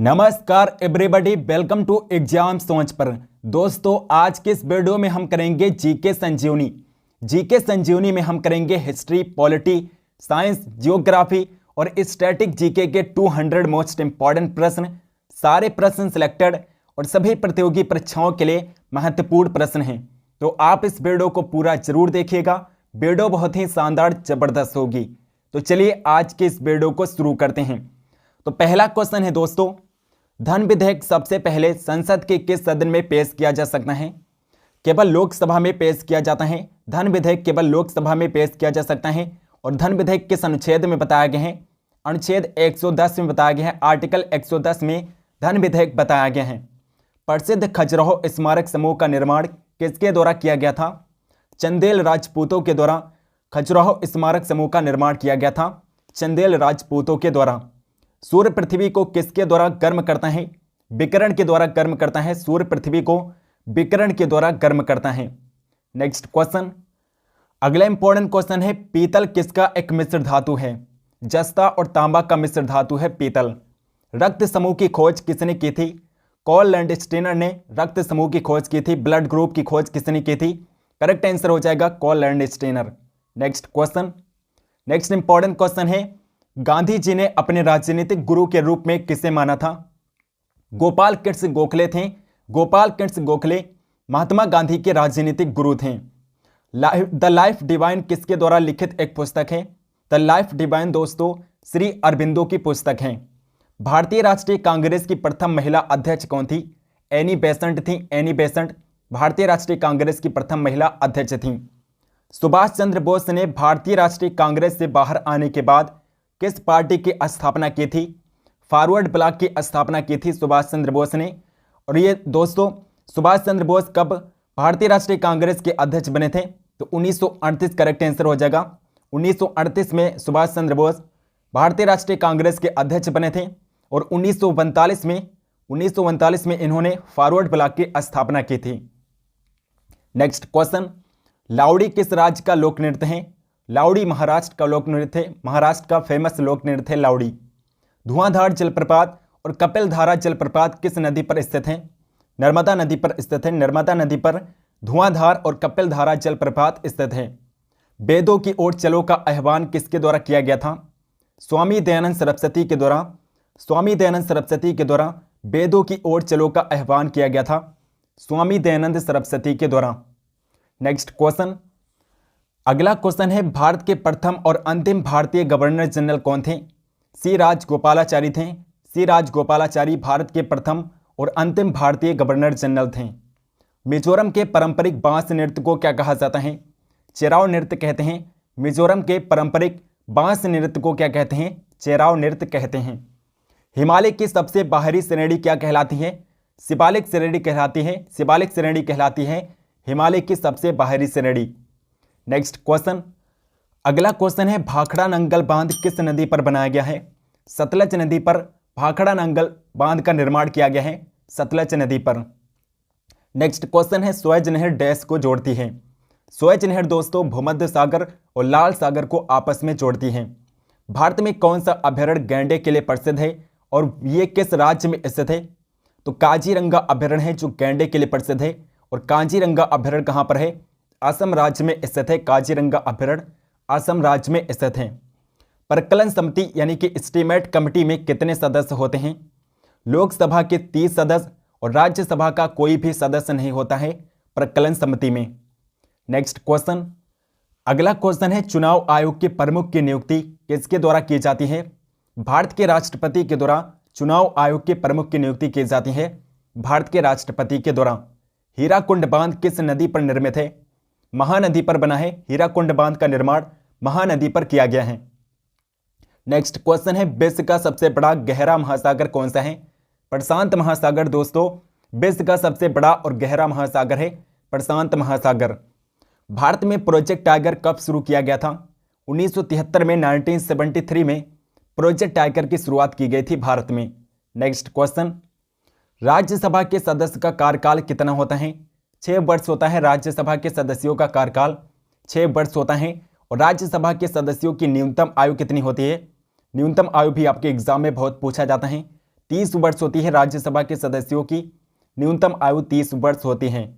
नमस्कार everybody, welcome to exam सोच पर। दोस्तों, आज के इस वीडियो में हम करेंगे जीके संजीवनी। जीके संजीवनी में हम करेंगे हिस्ट्री, पॉलिटी, साइंस, जियोग्राफी और स्टैटिक जीके के 200 मोस्ट इंपॉर्टेंट प्रश्न। सारे प्रश्न सिलेक्टेड और सभी प्रतियोगी परीक्षाओं के लिए महत्वपूर्ण प्रश्न हैं, तो आप इस वीडियो को पूरा जरूर देखिएगा। वीडियो बहुत ही शानदार जबरदस्त होगी। तो चलिए आज के इस वीडियो को शुरू करते हैं। तो पहला क्वेश्चन है दोस्तों, धन विधेयक सबसे पहले संसद के किस सदन में पेश किया जा सकता है? केवल लोकसभा में पेश किया जाता है। धन विधेयक केवल लोकसभा में पेश किया जा सकता है और धन विधेयक किस अनुच्छेद में बताया गया है? अनुच्छेद 110 में बताया गया है। आर्टिकल 110 में धन विधेयक बताया गया है। प्रसिद्ध खजुराहो स्मारक समूह का निर्माण किसके द्वारा किया गया था? चंदेल राजपूतों के द्वारा खजुराहो स्मारक समूह का निर्माण किया गया था, चंदेल राजपूतों के द्वारा। सूर्य पृथ्वी को किसके द्वारा गर्म करता है? विकिरण के द्वारा गर्म करता है। सूर्य पृथ्वी को विकिरण के द्वारा गर्म करता है। नेक्स्ट क्वेश्चन, अगला इंपॉर्टेंट क्वेश्चन है, पीतल किसका एक मिश्र धातु है? जस्ता और तांबा का मिश्र धातु है पीतल। रक्त समूह की खोज किसने की थी? कॉल लैंडस्टीनर ने रक्त समूह की खोज की थी। ब्लड ग्रुप की खोज किसने की थी? करेक्ट आंसर हो जाएगा call Landsteiner. Next question, next important question है, गांधी जी ने अपने राजनीतिक गुरु के रूप में किसे माना था? गोपाल कृष्ण गोखले थे। गोपाल कृष्ण गोखले महात्मा गांधी के राजनीतिक गुरु थे। द लाइफ डिवाइन किसके द्वारा लिखित एक पुस्तक है? द लाइफ डिवाइन दोस्तों श्री अरबिंदो की पुस्तक है। भारतीय राष्ट्रीय कांग्रेस की प्रथम महिला अध्यक्ष कौन थी? एनी बेसेंट थी। एनी बेसेंट भारतीय राष्ट्रीय कांग्रेस की प्रथम महिला अध्यक्ष थी। सुभाष चंद्र बोस ने भारतीय राष्ट्रीय कांग्रेस से बाहर आने के बाद किस पार्टी की स्थापना की थी? फॉरवर्ड ब्लॉक की स्थापना की थी सुभाष चंद्र बोस ने। और ये दोस्तों सुभाष चंद्र बोस कब भारतीय राष्ट्रीय कांग्रेस के अध्यक्ष बने थे? तो 1938 करेक्ट आंसर हो जाएगा। 1938 में सुभाष चंद्र बोस भारतीय राष्ट्रीय कांग्रेस के अध्यक्ष बने थे और 1939 में इन्होंने फॉरवर्ड ब्लॉक की स्थापना की थी। नेक्स्ट क्वेश्चन, लावड़ी किस राज्य का लोक नृत्य है? लावड़ी महाराष्ट्र का लोक नृत्य है। महाराष्ट्र का फेमस लोक नृत्य है लावड़ी। धुआंधार जलप्रपात और कपिलधारा जलप्रपात किस नदी पर स्थित है? नर्मदा नदी पर स्थित है। नर्मदा नदी पर धुआंधार और कपिलधारा जलप्रपात स्थित है। वेदों की ओर चलो का आह्वान किसके द्वारा किया गया था? स्वामी दयानंद सरस्वती के द्वारा। स्वामी दयानंद सरस्वती के द्वारा वेदों की ओर चलो का आह्वान किया गया था। स्वामी दयानंद सरस्वती के द्वारा। नेक्स्ट क्वेश्चन, अगला क्वेश्चन है, भारत के प्रथम और अंतिम भारतीय गवर्नर जनरल कौन थे? सी राजगोपालाचारी थे। सी राजगोपालाचारी भारत के प्रथम और अंतिम भारतीय गवर्नर जनरल थे। मिजोरम के पारंपरिक बांस नृत्य को क्या कहा जाता है? चेराव नृत्य कहते हैं। मिजोरम के पारंपरिक बांस नृत्य को क्या कहते हैं? चेराव नृत्य कहते हैं। हिमालय की सबसे बाहरी श्रेणी क्या कहलाती है? शिवालिक श्रेणी कहलाती है। शिवालिक श्रेणी कहलाती है हिमालय की सबसे बाहरी श्रेणी। नेक्स्ट क्वेश्चन, अगला क्वेश्चन है, भाखड़ा नंगल बांध किस नदी पर बनाया गया है? सतलज नदी पर भाखड़ा नंगल बांध का निर्माण किया गया है, सतलज नदी पर। नेक्स्ट क्वेश्चन है, सुएज नहर डैश को जोड़ती है? सुएज नहर दोस्तों भूमध्य सागर और लाल सागर को आपस में जोड़ती है। भारत में कौन सा अभयारण्य गैंडे के लिए प्रसिद्ध है और ये किस राज्य में स्थित है? तो काजीरंगा अभयारण्य है जो गैंडे के लिए प्रसिद्ध है। और काजीरंगा अभयारण्य कहाँ पर है? असम राज्य में स्थित है। काजीरंगा अभयारण्य असम राज्य में स्थित है। प्रकलन समिति यानी कि एस्टीमेट कमेटी में कितने सदस्य होते हैं? लोकसभा के 30 सदस्य और राज्यसभा का कोई भी सदस्य नहीं होता है प्रकलन समिति में। नेक्स्ट क्वेश्चन, अगला क्वेश्चन है, चुनाव आयोग के प्रमुख की नियुक्ति किसके द्वारा की जाती है? भारत के राष्ट्रपति के द्वारा चुनाव आयोग के प्रमुख की नियुक्ति की जाती है। भारत के राष्ट्रपति के द्वारा। हीराकुंड बांध किस नदी पर निर्मित है? महानदी पर बना है। हीराकुंड बांध का निर्माण महानदी पर किया गया है। नेक्स्ट क्वेश्चन है, विश्व का सबसे बड़ा गहरा महासागर कौन सा है? प्रशांत महासागर दोस्तों विश्व का सबसे बड़ा और गहरा महासागर है प्रशांत महासागर। भारत में प्रोजेक्ट टाइगर कब शुरू किया गया था? 1973 में। 1973 में प्रोजेक्ट टाइगर की शुरुआत की गई थी भारत में। नेक्स्ट क्वेश्चन, राज्यसभा के सदस्य का कार्यकाल कितना होता है? 6 वर्ष होता है। राज्यसभा के सदस्यों का कार्यकाल 6 वर्ष होता है। और राज्यसभा के सदस्यों की न्यूनतम आयु कितनी होती है? न्यूनतम आयु भी आपके एग्जाम में बहुत पूछा जाता है। 30 वर्ष होती है। राज्यसभा के सदस्यों की न्यूनतम आयु 30 वर्ष होती है।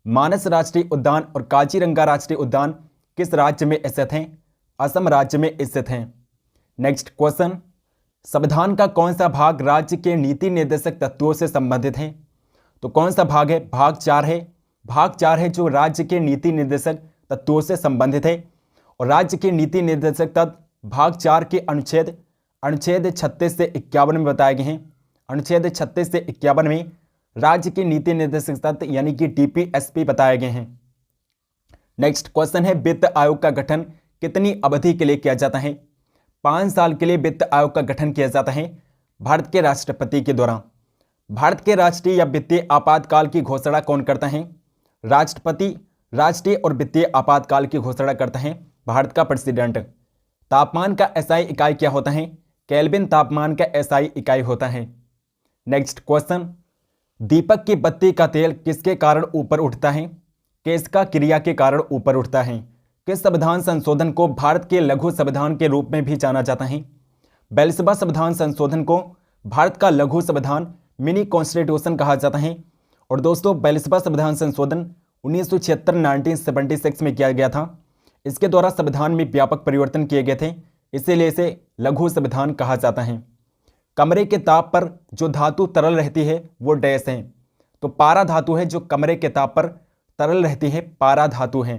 मानस राष्ट्रीय उद्यान और काजीरंगा राष्ट्रीय उद्यान किस राज्य में स्थित हैं? असम राज्य में स्थित हैं। नेक्स्ट क्वेश्चन, संविधान का कौन सा भाग राज्य के नीति निर्देशक तत्वों से संबंधित है? तो कौन सा भाग है? भाग 4 है। भाग 4 है जो राज्य के नीति निर्देशक तत्वों से संबंधित है। और राज्य के नीति निर्देशक तत्व भाग 4 के अनुच्छेद 36 से 51 में बताए गए हैं। अनुच्छेद 36 से 51 में राज्य के नीति निर्देशक तत्व यानी कि डीपीएसपी बताए गए हैं। नेक्स्ट क्वेश्चन है, वित्त आयोग का गठन कितनी अवधि के लिए किया जाता है? 5 साल के लिए वित्त आयोग का गठन किया जाता है भारत के राष्ट्रपति के द्वारा। भारत के राष्ट्रीय या वित्तीय आपातकाल की घोषणा कौन करता है? राष्ट्रपति। राष्ट्रीय और वित्तीय आपातकाल की घोषणा करता है भारत का प्रेसिडेंट। तापमान का एसआई इकाई क्या होता है? केल्विन तापमान का एसआई इकाई होता है। नेक्स्ट क्वेश्चन, दीपक की बत्ती का तेल किसके कारण ऊपर उठता है? किसका क्रिया के कारण ऊपर उठता है? किस संविधान संशोधन को भारत के लघु संविधान के रूप में भी जाना जाता है? 42वां संविधान संशोधन को भारत का लघु संविधान मिनी कॉन्स्टिट्यूशन कहा जाता है। और दोस्तों 42वां संविधान संशोधन 1976 में किया गया था। इसके द्वारा संविधान में व्यापक परिवर्तन किए गए थे, इसीलिए इसे लघु संविधान कहा जाता है। कमरे के ताप पर जो धातु तरल रहती है वो डैश है। तो पारा धातु है जो कमरे के ताप पर तरल रहती है, पारा धातु है।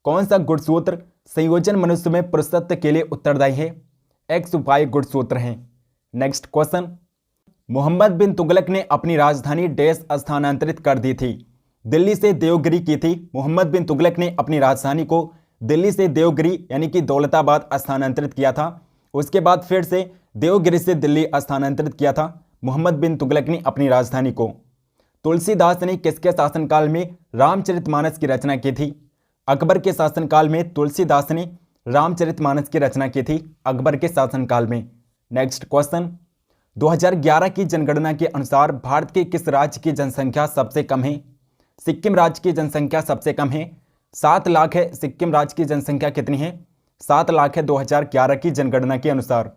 कौन सा गुणसूत्र संयोजन मनुष्य में पुरुषत्व के लिए उत्तरदायी है? XY गुणसूत्र है। नेक्स्ट क्वेश्चन, मोहम्मद बिन तुगलक ने अपनी राजधानी डैश स्थानांतरित कर दी थी? दिल्ली से देवगिरी की थी। मोहम्मद बिन तुगलक ने अपनी राजधानी को दिल्ली से देवगिरी यानी कि दौलताबाद स्थानांतरित किया था। उसके बाद फिर से देवगिरी से दिल्ली स्थानांतरित किया था मोहम्मद बिन तुगलक ने अपनी राजधानी को। तुलसीदास ने किसके शासनकाल में रामचरितमानस की रचना की थी? अकबर के शासनकाल में तुलसीदास ने रामचरितमानस की रचना की थी, अकबर के शासनकाल में। नेक्स्ट क्वेश्चन, 2011 की जनगणना के अनुसार भारत के किस राज्य की जनसंख्या सबसे कम है? सिक्किम राज्य की जनसंख्या सबसे कम है, 7 लाख है। सिक्किम राज्य की जनसंख्या कितनी है? 7 लाख है 2011 की जनगणना के अनुसार।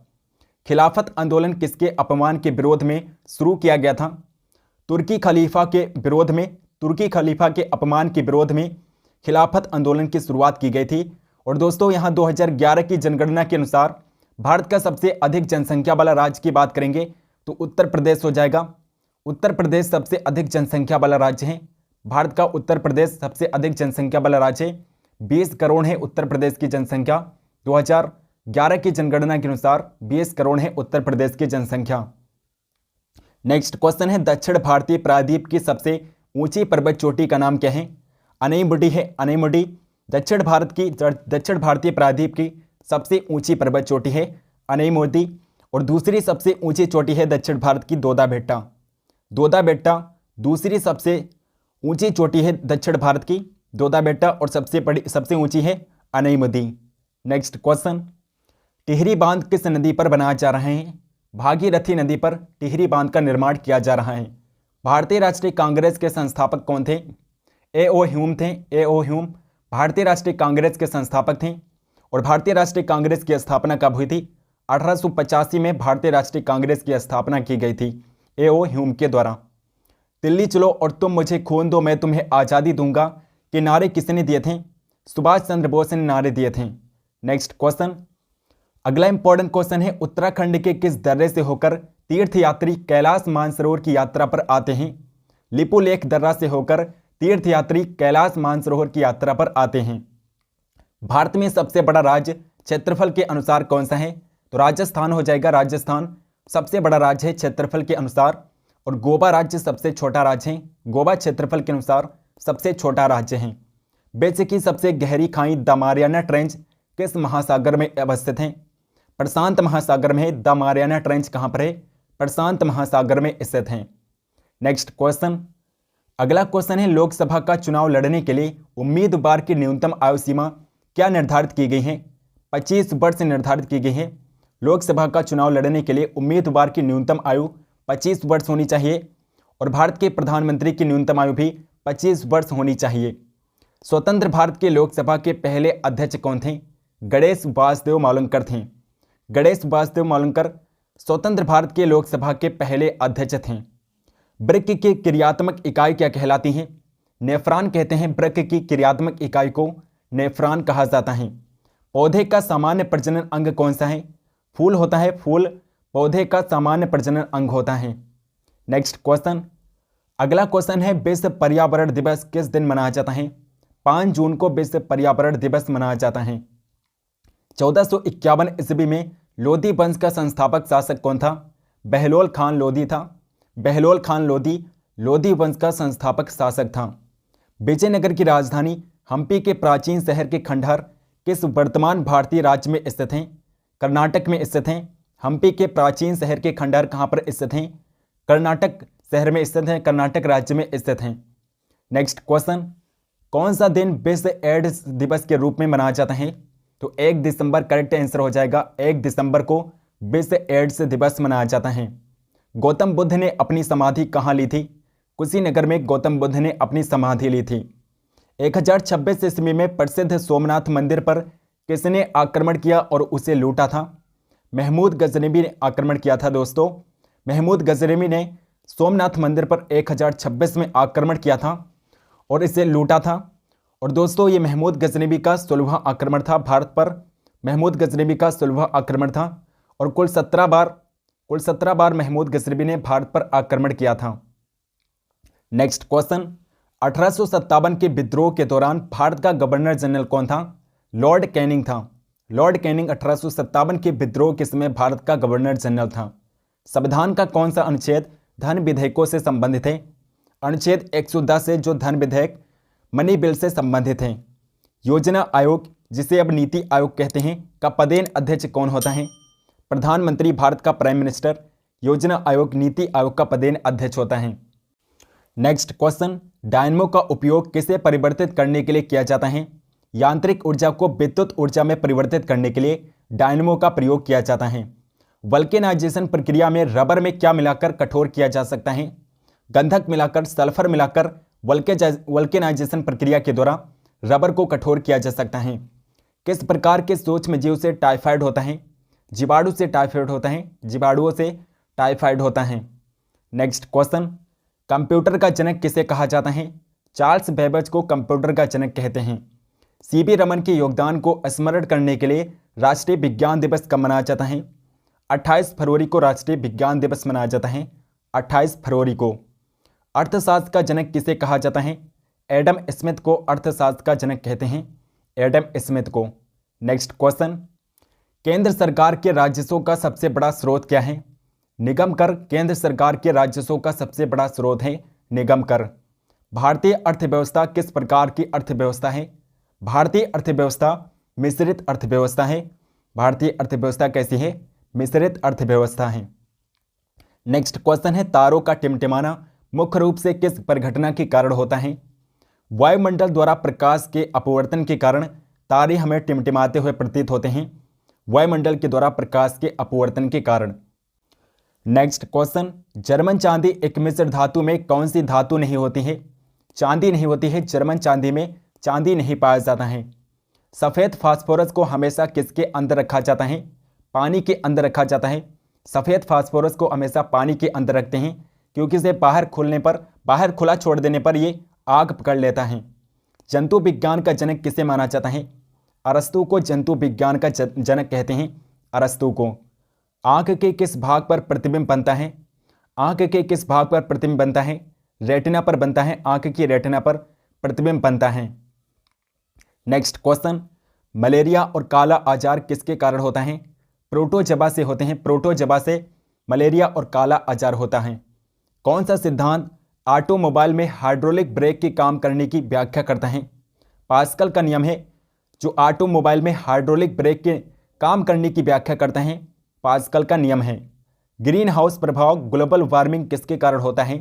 खिलाफत आंदोलन किसके अपमान के विरोध में शुरू किया गया था? तुर्की खलीफा के विरोध में, तुर्की खलीफा के अपमान के विरोध में खिलाफत आंदोलन की शुरुआत की गई थी। और दोस्तों यहाँ 2011 की जनगणना के अनुसार भारत का सबसे अधिक जनसंख्या वाला राज्य की बात करेंगे तो उत्तर प्रदेश हो जाएगा। उत्तर प्रदेश सबसे अधिक जनसंख्या वाला राज्य है। भारत का उत्तर प्रदेश सबसे अधिक जनसंख्या वाला राज्य है। 20 करोड़ है उत्तर प्रदेश की जनसंख्या। 2011 की जनगणना के अनुसार 20 करोड़ है उत्तर प्रदेश की जनसंख्या। नेक्स्ट क्वेश्चन है, दक्षिण भारतीय प्रायद्वीप की सबसे ऊंची पर्वत चोटी का नाम क्या है? अनेमुडी है, अनेमुडी। दक्षिण भारतीय प्रायद्वीप की सबसे ऊंची पर्वत चोटी है अनेमुडी। और दूसरी सबसे ऊंची चोटी है दक्षिण भारत की दोदा बेट्टा। दोदा बेट्टा दूसरी सबसे ऊंची चोटी है दक्षिण भारत की दोदा बेट्टा, और सबसे ऊंची है अनेमुदी। नेक्स्ट क्वेश्चन, टिहरी बांध किस नदी पर बनाया जा रहा है? भागीरथी नदी पर टिहरी बांध का निर्माण किया जा रहा है। भारतीय राष्ट्रीय कांग्रेस के संस्थापक कौन थे? A.O. ह्यूम थे। A.O. ह्यूम भारतीय राष्ट्रीय कांग्रेस के संस्थापक थे। और भारतीय राष्ट्रीय कांग्रेस की स्थापना कब हुई थी? 1885 में भारतीय राष्ट्रीय कांग्रेस की स्थापना की गई थी A.O. ह्यूम के द्वारा। दिल्ली चलो और तुम मुझे खून दो मैं तुम्हें आज़ादी दूंगा के नारे किसने दिए थे? सुभाष चंद्र बोस ने नारे दिए थे। नेक्स्ट क्वेश्चन, अगला इंपॉर्टेंट क्वेश्चन है, उत्तराखंड के किस दर्रे से होकर तीर्थयात्री कैलाश मानसरोवर की यात्रा पर आते हैं? लिपुलेख दर्रा से होकर तीर्थयात्री कैलाश मानसरोवर की यात्रा पर आते हैं। भारत में सबसे बड़ा राज्य क्षेत्रफल के अनुसार कौन सा है? तो राजस्थान हो जाएगा। राजस्थान सबसे बड़ा राज्य है क्षेत्रफल के अनुसार। और गोवा राज्य सबसे छोटा राज्य है। गोवा क्षेत्रफल के अनुसार सबसे छोटा राज्य है। विश्व की सबसे गहरी खाई द मारियाना ट्रेंच किस महासागर में अवस्थित है? प्रशांत महासागर में है। द मारियाना ट्रेंच कहाँ पर है? प्रशांत महासागर में स्थित है। नेक्स्ट क्वेश्चन, अगला क्वेश्चन है, लोकसभा का चुनाव लड़ने के लिए उम्मीदवार की न्यूनतम आयु सीमा क्या निर्धारित की गई है? 25 वर्ष निर्धारित की गई है। लोकसभा का चुनाव लड़ने के लिए उम्मीदवार की न्यूनतम आयु 25 वर्ष होनी चाहिए। और भारत के प्रधानमंत्री की न्यूनतम आयु भी 25 वर्ष होनी चाहिए। स्वतंत्र भारत के लोकसभा के पहले अध्यक्ष कौन थे? गणेश वासुदेव मावलंकर थे। गणेश वासुदेव मावलंकर स्वतंत्र भारत के लोकसभा के पहले अध्यक्ष थे। वृक्क की क्रियात्मक इकाई क्या कहलाती है? नेफ्रॉन कहते हैं। वृक्क की क्रियात्मक इकाई को नेफ्रॉन कहा जाता है। पौधे का सामान्य प्रजनन अंग कौन सा है? फूल होता है। फूल पौधे का सामान्य प्रजनन अंग होता है। नेक्स्ट क्वेश्चन, अगला क्वेश्चन है विश्व पर्यावरण दिवस किस दिन मनाया जाता है? 5 जून को विश्व पर्यावरण दिवस मनाया जाता है। 1451 ईस्वी में लोधी वंश का संस्थापक शासक कौन था? बहलोल खान लोधी था। बहलोल खान लोधी लोधी वंश का संस्थापक शासक था। विजयनगर की राजधानी हम्पी के प्राचीन शहर के खंडहर किस वर्तमान भारतीय राज्य में स्थित हैं? कर्नाटक में स्थित हैं। हम्पी के प्राचीन शहर के खंडहर कहाँ पर स्थित हैं? कर्नाटक शहर में स्थित हैं, कर्नाटक राज्य में स्थित हैं। नेक्स्ट क्वेश्चन, कौन सा दिन विश्व एड्स दिवस के रूप में मनाया जाता है? तो 1 दिसंबर करेक्ट आंसर हो जाएगा। 1 दिसंबर को विश्व एड्स दिवस मनाया जाता है। गौतम बुद्ध ने अपनी समाधि कहाँ ली थी? कुशीनगर में गौतम बुद्ध ने अपनी समाधि ली थी। 1026 ईस्वी में प्रसिद्ध सोमनाथ मंदिर पर किसने आक्रमण किया और उसे लूटा था? महमूद गजनवी ने आक्रमण किया था दोस्तों। महमूद गजनवी ने सोमनाथ मंदिर पर 1026 में आक्रमण किया था और इसे लूटा था। और दोस्तों ये महमूद गजनवी का 16वां आक्रमण था भारत पर। महमूद गजनवी का 16वां आक्रमण था और कुल 17 बार महमूद गजनवी ने भारत पर आक्रमण किया था। नेक्स्ट क्वेश्चन, 1857 के विद्रोह के दौरान भारत का गवर्नर जनरल कौन था? लॉर्ड कैनिंग था। लॉर्ड कैनिंग 1857 के विद्रोह के समय भारत का गवर्नर जनरल था। संविधान का कौन सा अनुच्छेद धन विधेयकों से संबंधित है? अनुच्छेद 110 है जो धन विधेयक मनी बिल से संबंधित है। योजना आयोग, जिसे अब नीति आयोग कहते हैं, का पदेन अध्यक्ष कौन होता है? प्रधानमंत्री, भारत का प्राइम मिनिस्टर। योजना आयोग नीति आयोग का पदेन अध्यक्ष होता है। नेक्स्ट क्वेश्चन, डायनमो का उपयोग किसे परिवर्तित करने के लिए किया जाता है? यांत्रिक ऊर्जा को विद्युत ऊर्जा में परिवर्तित करने के लिए डायनमो का प्रयोग किया जाता है। वल्केनाइजेशन प्रक्रिया में रबर में क्या मिलाकर कठोर किया जा सकता है? गंधक मिलाकर, सल्फर मिलाकर वल्केनाइजेशन प्रक्रिया के द्वारा रबर को कठोर किया जा सकता है। किस प्रकार के सूक्ष्म जीव से टाइफाइड होता है? जीवाणु से टाइफाइड होता है। जीवाणुओं से टाइफाइड होता है। नेक्स्ट क्वेश्चन, कंप्यूटर का जनक किसे कहा जाता है? चार्ल्स बेबेज को कंप्यूटर का जनक कहते हैं। सीवी रमन के योगदान को स्मरण करने के लिए राष्ट्रीय विज्ञान दिवस कब मनाया जाता है? 28 फरवरी को राष्ट्रीय विज्ञान दिवस मनाया जाता है। 28 फरवरी को। अर्थशास्त्र का जनक किसे कहा जाता है? एडम स्मिथ को अर्थशास्त्र का जनक कहते हैं। एडम स्मिथ को। नेक्स्ट क्वेश्चन, केंद्र सरकार के राजस्व का सबसे बड़ा स्रोत क्या है? निगम कर। केंद्र सरकार के राजस्व का सबसे बड़ा स्रोत है निगम कर। भारतीय अर्थव्यवस्था किस प्रकार की अर्थव्यवस्था है? भारतीय अर्थव्यवस्था मिश्रित अर्थव्यवस्था है। भारतीय अर्थव्यवस्था कैसी है? मिश्रित अर्थव्यवस्था है। नेक्स्ट क्वेश्चन है, तारों का टिमटिमाना मुख्य रूप से किस परिघटना के कारण होता है? वायुमंडल द्वारा प्रकाश के अपवर्तन के कारण तारे हमें टिमटिमाते हुए प्रतीत होते हैं। वायुमंडल के द्वारा प्रकाश के अपवर्तन के कारण। नेक्स्ट क्वेश्चन, जर्मन चांदी एक मिश्र धातु में कौन सी धातु नहीं होती है? चांदी नहीं होती है। जर्मन चांदी में चांदी नहीं पाया जाता है। सफ़ेद फास्फोरस को हमेशा किसके अंदर रखा जाता है? पानी के अंदर रखा जाता है। सफ़ेद फास्फोरस को हमेशा पानी के अंदर रखते हैं क्योंकि इसे बाहर खुला छोड़ देने पर ये आग पकड़ लेता है। जंतु विज्ञान का जनक किसे माना जाता है? अरस्तु को जंतु विज्ञान का जनक कहते हैं। अरस्तु को। आंख के किस भाग पर प्रतिबिंब बनता है? आंख के किस भाग पर प्रतिबिंब बनता है? रेटिना पर बनता है। आंख की रेटिना पर प्रतिबिंब बनता है। नेक्स्ट क्वेश्चन, मलेरिया और काला आजार किसके कारण होता है? प्रोटोजवा से होते हैं। प्रोटोजवा से मलेरिया और काला आजार होता है। कौन सा सिद्धांत ऑटोमोबाइल में हाइड्रोलिक ब्रेक के काम करने की व्याख्या करता है? पास्कल का नियम है जो ऑटोमोबाइल में हाइड्रोलिक ब्रेक के काम करने की व्याख्या करता है। पास्कल का नियम है। ग्रीन हाउस प्रभाव ग्लोबल वार्मिंग किसके कारण होता है?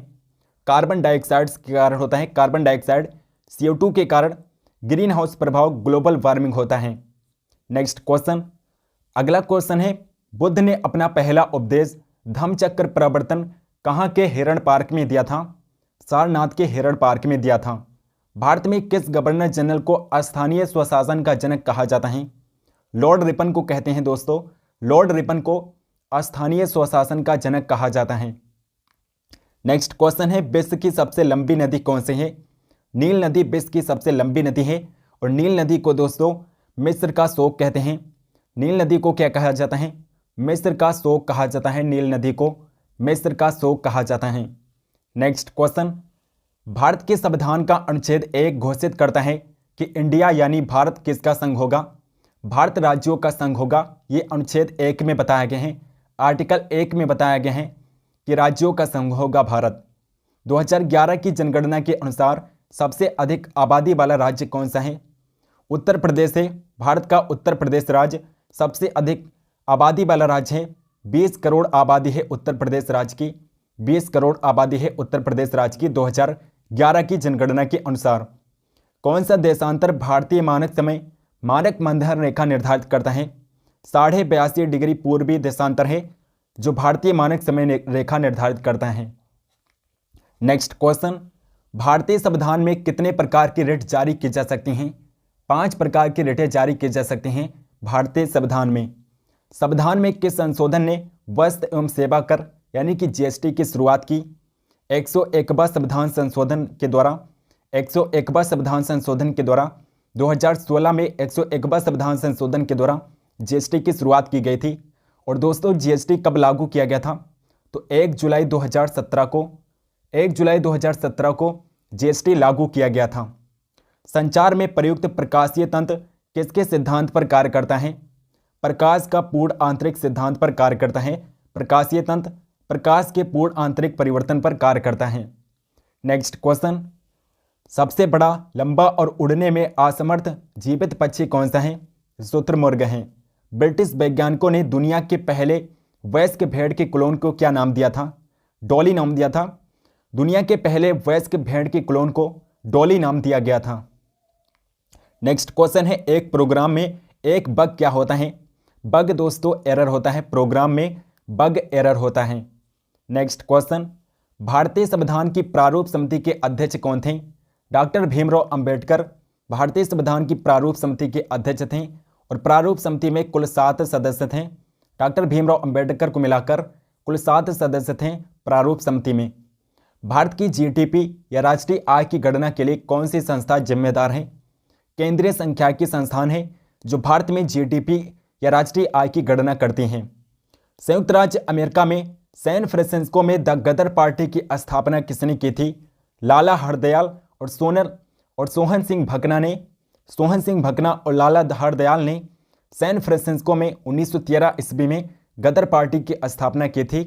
कार्बन डाइऑक्साइड के कारण होता है। कार्बन डाइऑक्साइड CO2 के कारण ग्रीन हाउस प्रभाव ग्लोबल वार्मिंग होता है। नेक्स्ट क्वेश्चन, अगला क्वेश्चन है, बुद्ध ने अपना पहला उपदेश धम्मचक्र प्रवर्तन कहाँ के हिरण पार्क में दिया था? सारनाथ के हिरण पार्क में दिया था। भारत में किस गवर्नर जनरल को स्थानीय स्वशासन का जनक कहा जाता है? लॉर्ड रिपन को कहते हैं दोस्तों। लॉर्ड रिपन को स्थानीय स्वशासन का जनक कहा जाता है। नेक्स्ट क्वेश्चन है, विश्व की सबसे लंबी नदी कौन सी है? नील नदी विश्व की सबसे लंबी नदी है और नील नदी को दोस्तों मिस्र का शोक कहते हैं। नील नदी को क्या कहा जाता है? मिस्र का शोक कहा जाता है। नील नदी को मिस्र का शोक कहा जाता है। नेक्स्ट क्वेश्चन, भारत के संविधान का अनुच्छेद 1 घोषित करता है कि इंडिया यानी भारत किसका संघ होगा? भारत राज्यों का संघ होगा। ये अनुच्छेद 1 में बताया गया है, आर्टिकल 1 में बताया गया है कि राज्यों का संघ होगा भारत। 2011 की जनगणना के अनुसार सबसे अधिक आबादी वाला राज्य कौन सा है? उत्तर प्रदेश है। भारत का उत्तर प्रदेश राज्य सबसे अधिक आबादी वाला राज्य है। 20 करोड़ आबादी है उत्तर प्रदेश राज्य की। 20 करोड़ आबादी है उत्तर प्रदेश राज्य की 2011 की जनगणना के अनुसार। कौन सा देशांतर भारतीय मानक समय मानक मंधन रेखा निर्धारित करता है? 82.5 डिग्री पूर्वी देशांतर है जो भारतीय मानक समय रेखा निर्धारित करता है। नेक्स्ट क्वेश्चन, भारतीय संविधान में कितने प्रकार की रिट जारी की जा सकती हैं? 5 प्रकार की रिटें जारी की जा सकती हैं भारतीय संविधान में। संविधान में किस संशोधन ने वस्तु एवं सेवा कर यानी कि जीएसटी की शुरुआत की? 101वां संविधान संशोधन के द्वारा 101वां संविधान संशोधन के द्वारा 2016 में 101वां संविधान संशोधन के द्वारा जीएसटी की शुरुआत की गई थी। और दोस्तों जीएसटी कब लागू किया गया था? तो 1 जुलाई 2017 को जीएसटी लागू किया गया था। संचार में प्रयुक्त प्रकाशीय तंत्र किसके सिद्धांत पर कार्य करता है? प्रकाश का पूर्ण आंतरिक सिद्धांत पर कार्य करता है। प्रकाशीय तंत्र प्रकाश के पूर्ण आंतरिक परिवर्तन पर कार्य करता है। नेक्स्ट क्वेश्चन, सबसे बड़ा लंबा और उड़ने में असमर्थ जीवित पक्षी कौन सा है? शुतुरमुर्ग है। ब्रिटिश वैज्ञानिकों ने दुनिया के पहले वयस्क भेड़ के क्लोन को क्या नाम दिया था? डॉली नाम दिया था। दुनिया के पहले वयस्क भेड़ के क्लोन को डॉली नाम दिया गया था। नेक्स्ट क्वेश्चन है, एक प्रोग्राम में एक बग क्या होता है? बग दोस्तों एरर होता है। प्रोग्राम में बग एरर होता है। नेक्स्ट क्वेश्चन, भारतीय संविधान की प्रारूप समिति के अध्यक्ष कौन थे? डॉक्टर भीमराव अंबेडकर भारतीय संविधान की प्रारूप समिति के अध्यक्ष थे और प्रारूप समिति में कुल 7 सदस्य थे। डॉक्टर भीमराव अंबेडकर को मिलाकर कुल 7 सदस्य थे प्रारूप समिति में। भारत की जीडीपी या राष्ट्रीय आय की गणना के लिए कौन सी संस्था जिम्मेदार है? केंद्रीय सांख्यिकी संस्थान है जो भारत में जीडीपी या राष्ट्रीय आय की गणना करती हैं। संयुक्त राज्य अमेरिका में सैन फ्रांसिस्को में द गदर पार्टी की स्थापना किसने की थी? लाला हरदयाल और सोहन सिंह भकना और लाला हरदयाल ने सैन फ्रांसिस्को में 1913 ईस्वी में गदर पार्टी की स्थापना की थी।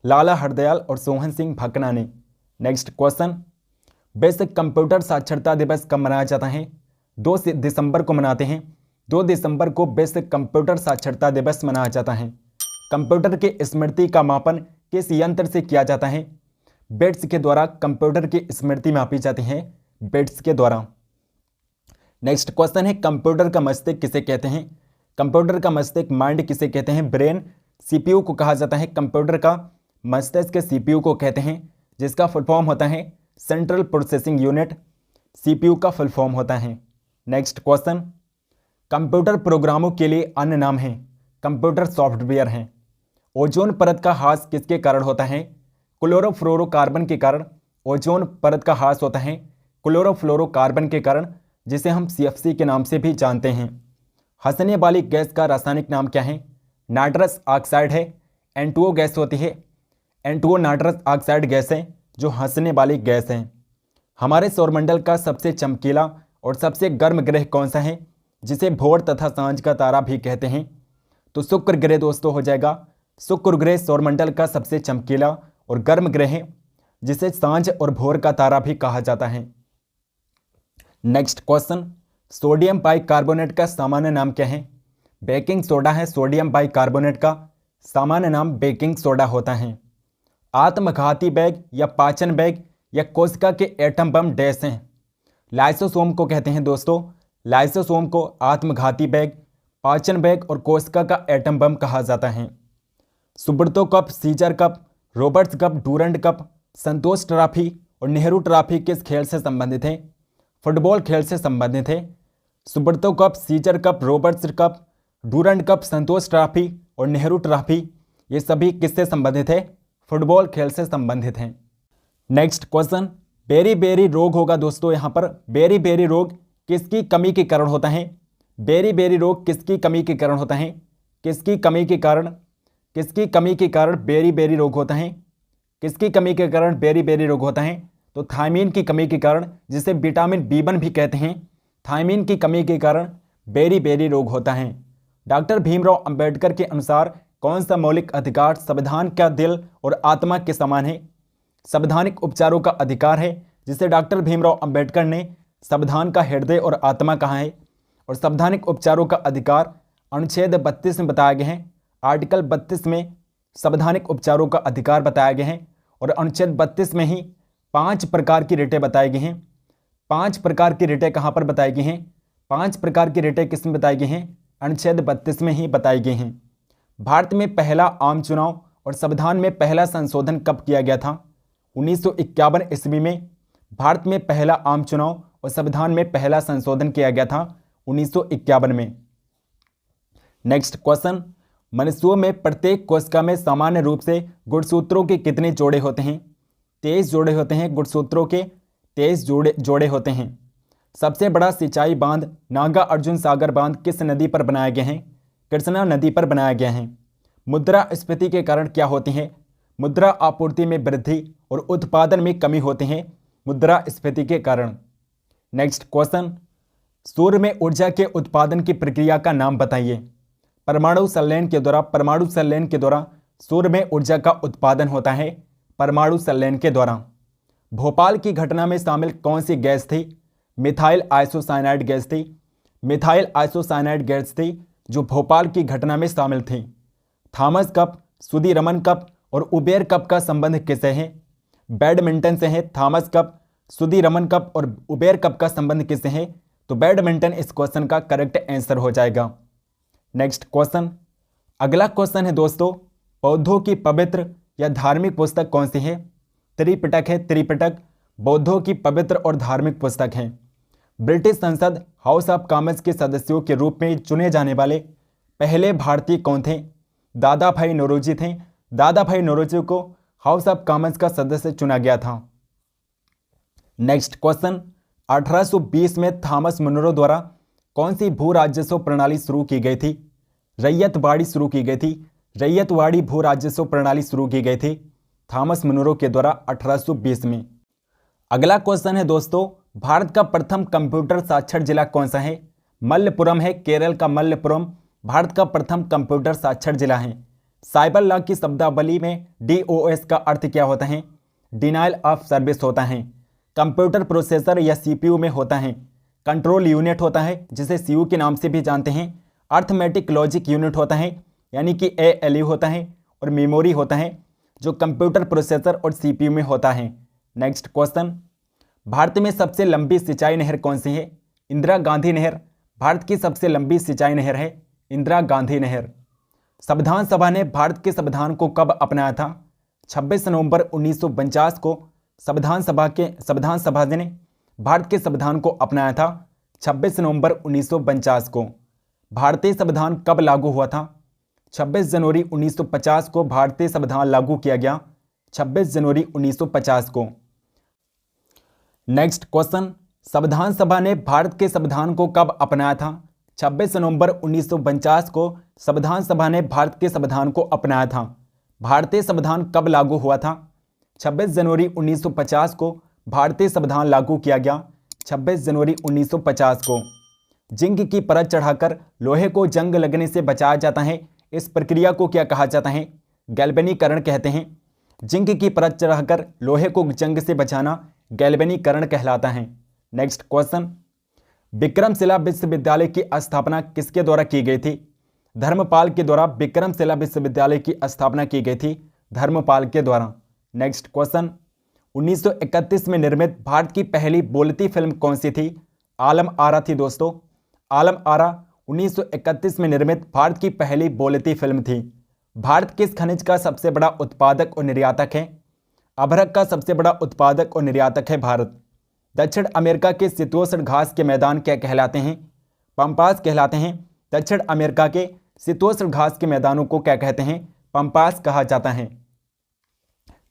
लाला हरदयाल और सोहन सिंह भकना ने। नेक्स्ट क्वेश्चन, विश्व कंप्यूटर साक्षरता दिवस कब मनाया जाता है? 2 दिसंबर को मनाते हैं। 2 दिसंबर को विश्व कंप्यूटर साक्षरता दिवस मनाया जाता है। कंप्यूटर की स्मृति का मापन किस यंत्र से किया जाता है? बिट्स के द्वारा कंप्यूटर की स्मृति मापी जाती है बिट्स के द्वारा। नेक्स्ट क्वेश्चन है, कंप्यूटर का मस्तिष्क किसे कहते हैं? कंप्यूटर का मस्तिष्क माइंड किसे कहते हैं? ब्रेन। सीपीयू को कहा जाता है कंप्यूटर का मस्तिष्क सीपीयू को कहते हैं, जिसका फुल फॉर्म होता है सेंट्रल प्रोसेसिंग यूनिट। सीपीयू का फुल फॉर्म होता है। नेक्स्ट क्वेश्चन, कंप्यूटर प्रोग्रामों के लिए अन्य नाम है। कंप्यूटर सॉफ्टवेयर हैं। ओजोन परत का ह्रास किसके कारण होता है? क्लोरोफ्लोरोकार्बन के कारण ओजोन परत का ह्रास होता है क्लोरोफ्लोरोकार्बन के कारण, जिसे हम CFC के नाम से भी जानते हैं। हंसने वाली गैस का रासायनिक नाम क्या है? नाइट्रस ऑक्साइड है। N2O गैस होती है। N2O नाइट्रस ऑक्साइड गैस है जो हंसने वाली गैस है। हमारे सौरमंडल का सबसे चमकीला और सबसे गर्म ग्रह कौन सा है, जिसे भोर तथा सांझ का तारा भी कहते हैं? तो शुक्र ग्रह दोस्तों हो जाएगा। शुक्र ग्रह सौरमंडल का सबसे चमकीला और गर्म ग्रह है, जिसे सांझ और भोर का तारा भी कहा जाता है। नेक्स्ट क्वेश्चन, सोडियम बाइकार्बोनेट का सामान्य नाम क्या है? बेकिंग सोडा है। सोडियम बाइकार्बोनेट का सामान्य नाम बेकिंग सोडा होता है। आत्मघाती बैग या पाचन बैग या कोशिका के एटम बम डैश हैं। लाइसोसोम को कहते हैं दोस्तों। लाइसोसोम को आत्मघाती बैग, पाचन बैग और कोशिका का एटम बम कहा जाता है। Subroto cup, Caesar cup, Roberts cup, Durand cup, Santosh trophy और नेहरू ट्रॉफी किस खेल से संबंधित है? फुटबॉल खेल से संबंधित है। Subroto cup, Caesar cup, Roberts cup, Durand cup, Santosh trophy और नेहरू ट्रॉफी ये सभी किससे संबंधित है? फुटबॉल खेल से संबंधित हैं। नेक्स्ट क्वेश्चन, बेरी रोग होगा दोस्तों। यहाँ पर बेरी रोग किसकी कमी के कारण होता है? बेरी रोग किसकी कमी के कारण होता है? किसकी कमी के कारण बेरी रोग होता है? किसकी कमी के कारण बेरी रोग होता है? तो थायमीन की कमी के कारण, जिसे विटामिन B1 भी कहते हैं, थायमीन की कमी के कारण बेरी रोग होता है। डॉक्टर भीमराव अंबेडकर के अनुसार कौन सा मौलिक अधिकार संविधान का दिल और आत्मा के समान है? संवैधानिक उपचारों का अधिकार है, जिसे डॉक्टर भीमराव अंबेडकर ने संविधान का हृदय और आत्मा कहा है। और संवैधानिक उपचारों का अधिकार अनुच्छेद 32 में बताया गया है। आर्टिकल 32 में संवैधानिक उपचारों का अधिकार बताया गया है और अनुच्छेद 32 में ही 5 प्रकार की रिटें बताई गई हैं। 5 प्रकार की रिटें कहाँ पर बताई गई हैं? 5 प्रकार की रिटें किस में बताई गई हैं? अनुच्छेद 32 में ही बताई गई हैं। भारत में पहला आम चुनाव और संविधान में पहला संशोधन कब किया गया था? 1951 ईस्वी में भारत में पहला आम चुनाव और संविधान में पहला संशोधन किया गया था 1951 में। नेक्स्ट क्वेश्चन, मनुष्यों में प्रत्येक कोशिका में सामान्य रूप से गुणसूत्रों के कितने जोड़े होते हैं? 23 जोड़े होते हैं। गुणसूत्रों के 23 जोड़े होते हैं। सबसे बड़ा सिंचाई बांध नागा अर्जुन सागर बांध किस नदी पर बनाया गया है? कृष्णा नदी पर बनाया गया है। मुद्रास्फीति के कारण क्या होती है? मुद्रा आपूर्ति में वृद्धि और उत्पादन में कमी होती है मुद्रास्फीति के कारण। नेक्स्ट क्वेश्चन, सूर्य में ऊर्जा के उत्पादन की प्रक्रिया का नाम बताइए। परमाणु संलयन के द्वारा सूर्य में ऊर्जा का उत्पादन होता है परमाणु संलयन के द्वारा। भोपाल की घटना में शामिल कौन सी गैस थी? मिथाइल आइसोसाइनाइड गैस थी। मिथाइल आइसोसाइनाइड गैस थी जो भोपाल की घटना में शामिल थी। थॉमस कप, सुदीरमन कप और उबेर कप का संबंध किससे है? बैडमिंटन से है। थॉमस कप, सुदीरमन कप और उबेर कप का संबंध किससे है? तो बैडमिंटन इस क्वेश्चन का करेक्ट आंसर हो जाएगा। नेक्स्ट क्वेश्चन, अगला क्वेश्चन है दोस्तों, बौद्धों की पवित्र या धार्मिक पुस्तक कौन सी है? त्रिपिटक है। त्रिपिटक बौद्धों की पवित्र और धार्मिक पुस्तक है। ब्रिटिश संसद हाउस ऑफ कॉमन्स के सदस्यों के रूप में चुने जाने वाले पहले भारतीय कौन थे? दादा भाई नौरोजी थे। दादा भाई नौरोजी को हाउस ऑफ कॉमन्स का सदस्य चुना गया था। नेक्स्ट क्वेश्चन, 1820 में थॉमस मुनरो द्वारा कौन सी भू राजस्व प्रणाली शुरू की गई थी? रैयतवाड़ी शुरू की गई थी। रैयतवाड़ी भू राजस्व प्रणाली शुरू की गई थी थॉमस मुनरो के द्वारा 1820 में। अगला क्वेश्चन है दोस्तों, भारत का प्रथम कंप्यूटर साक्षर जिला कौन सा है? मल्लपुरम है। केरल का मल्लपुरम भारत का प्रथम कंप्यूटर साक्षर जिला है। साइबर लॉ की शब्दावली में DOS का अर्थ क्या होता है? डिनाइल ऑफ सर्विस होता है। कंप्यूटर प्रोसेसर या CPU में होता है कंट्रोल यूनिट होता है, जिसे CU के नाम से भी जानते हैं। अर्थमेटिक लॉजिक यूनिट होता है, यानी कि ALU होता है। और मेमोरी होता है, जो कंप्यूटर प्रोसेसर और CPU में होता है। नेक्स्ट क्वेश्चन, भारत में सबसे लंबी सिंचाई नहर कौन सी है? इंदिरा गांधी नहर भारत की सबसे लंबी सिंचाई नहर है। इंदिरा गांधी नहर। संविधान सभा ने भारत के संविधान को कब अपनाया था? 26 नवंबर 1949 को संविधान सभा ने भारत के संविधान को अपनाया था। 26 नवंबर 1949 को। भारतीय संविधान कब लागू हुआ था? 26 जनवरी 1950 को भारतीय संविधान लागू किया गया। 26 जनवरी 1950 को। नेक्स्ट क्वेश्चन, संविधान सभा ने भारत के संविधान को कब अपनाया था? 26 नवंबर 1949 को संविधान सभा ने भारत के संविधान को अपनाया था। भारतीय संविधान कब लागू हुआ था? 26 जनवरी 1950 को भारतीय संविधान लागू किया गया। 26 जनवरी 1950 को। जिंक की परत चढ़ाकर लोहे को जंग लगने से बचाया जाता है। इस प्रक्रिया को क्या कहा जाता है? गैल्वेनीकरण कहते हैं। जिंक की परत चढ़ाकर लोहे को जंग से बचाना गैल्वेनीकरण कहलाता है। नेक्स्ट क्वेश्चन, विक्रमशिला विश्वविद्यालय की स्थापना किसके द्वारा की गई थी? धर्मपाल के द्वारा विक्रमशिला विश्वविद्यालय की स्थापना की गई थी। धर्मपाल के द्वारा। नेक्स्ट क्वेश्चन, 1931 में निर्मित भारत की पहली बोलती फिल्म कौन सी थी? आलम आरा थी दोस्तों। आलम आरा 1931 में निर्मित भारत की पहली बोलती फिल्म थी। भारत किस खनिज का सबसे बड़ा उत्पादक और निर्यातक है? अभ्रक का सबसे बड़ा उत्पादक और निर्यातक है भारत। दक्षिण अमेरिका के शीतोष्ण घास के मैदान क्या कहलाते हैं? पम्पास कहलाते हैं। दक्षिण अमेरिका के शीतोष्ण घास के मैदानों को क्या कहते हैं? पंपास कहा जाता है।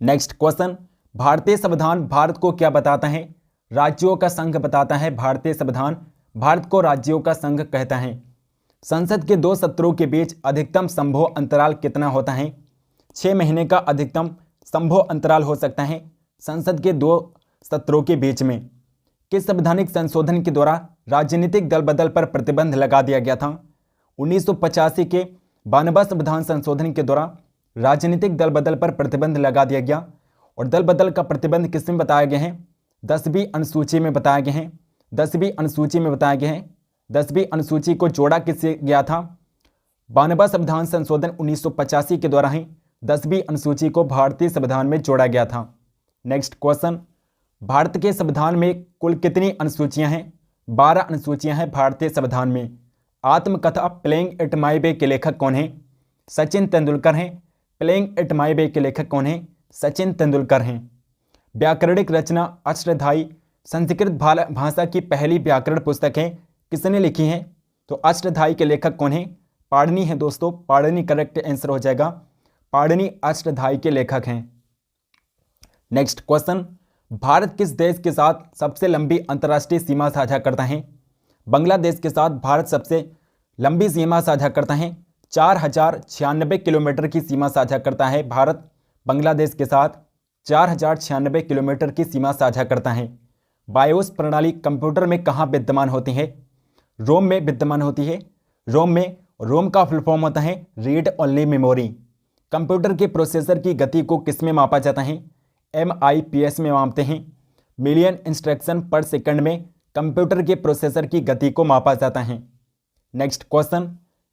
नेक्स्ट क्वेश्चन, भारतीय संविधान भारत को क्या बताता है? राज्यों का संघ बताता है। भारतीय संविधान भारत को राज्यों का संघ कहता है। संसद के दो सत्रों के बीच अधिकतम संभव अंतराल कितना होता है? 6 महीने का अधिकतम संभव अंतराल हो सकता है संसद के दो सत्रों के बीच में। किस संवैधानिक संशोधन के द्वारा राजनीतिक दल बदल पर प्रतिबंध लगा दिया गया था? 1985 के 92वां संविधान संशोधन के द्वारा राजनीतिक दल बदल पर प्रतिबंध लगा दिया गया। और दल बदल का प्रतिबंध किसमें बताया गया है? 10वीं अनुसूची में बताया गया है। 10वीं अनुसूची में बताया गया है। 10वीं अनुसूची को जोड़ा किससे गया था? 92वां संविधान संशोधन 1985 के द्वारा ही 10वीं अनुसूची को भारतीय संविधान में जोड़ा गया था। नेक्स्ट क्वेश्चन, भारत के संविधान में कुल कितनी अनुसूचियां हैं? 12 अनुसूचियां हैं भारतीय संविधान में। आत्मकथा प्लेइंग इट माई वे के लेखक कौन हैं? सचिन तेंदुलकर हैं। प्लेइंग इट माई वे के लेखक कौन हैं? सचिन तेंदुलकर हैं। व्याकरणिक रचना अष्टधाई संस्कृत भाषा की पहली व्याकरण पुस्तकें किसने लिखी हैं? तो अष्टधाई के लेखक कौन हैं? पाणिनि है दोस्तों। पाणिनि करेक्ट आंसर हो जाएगा। पाणिनि अष्टधाई के लेखक हैं। नेक्स्ट क्वेश्चन, भारत किस देश के साथ सबसे लंबी अंतर्राष्ट्रीय सीमा साझा करता है? बांग्लादेश के साथ भारत सबसे लंबी सीमा साझा करता है। 4096 किलोमीटर की सीमा साझा करता है भारत बांग्लादेश के साथ। 4096 किलोमीटर की सीमा साझा करता है। बायोस प्रणाली कंप्यूटर में कहाँ विद्यमान होती है? रोम में विद्यमान होती है। रोम में। रोम का फुल फॉर्म होता है रीड ओनली मेमोरी। कंप्यूटर के प्रोसेसर की गति को किस में मापा जाता है? MIPS में मापते हैं। मिलियन इंस्ट्रक्शन पर सेकंड में कंप्यूटर के प्रोसेसर की गति को मापा जाता है। नेक्स्ट क्वेश्चन,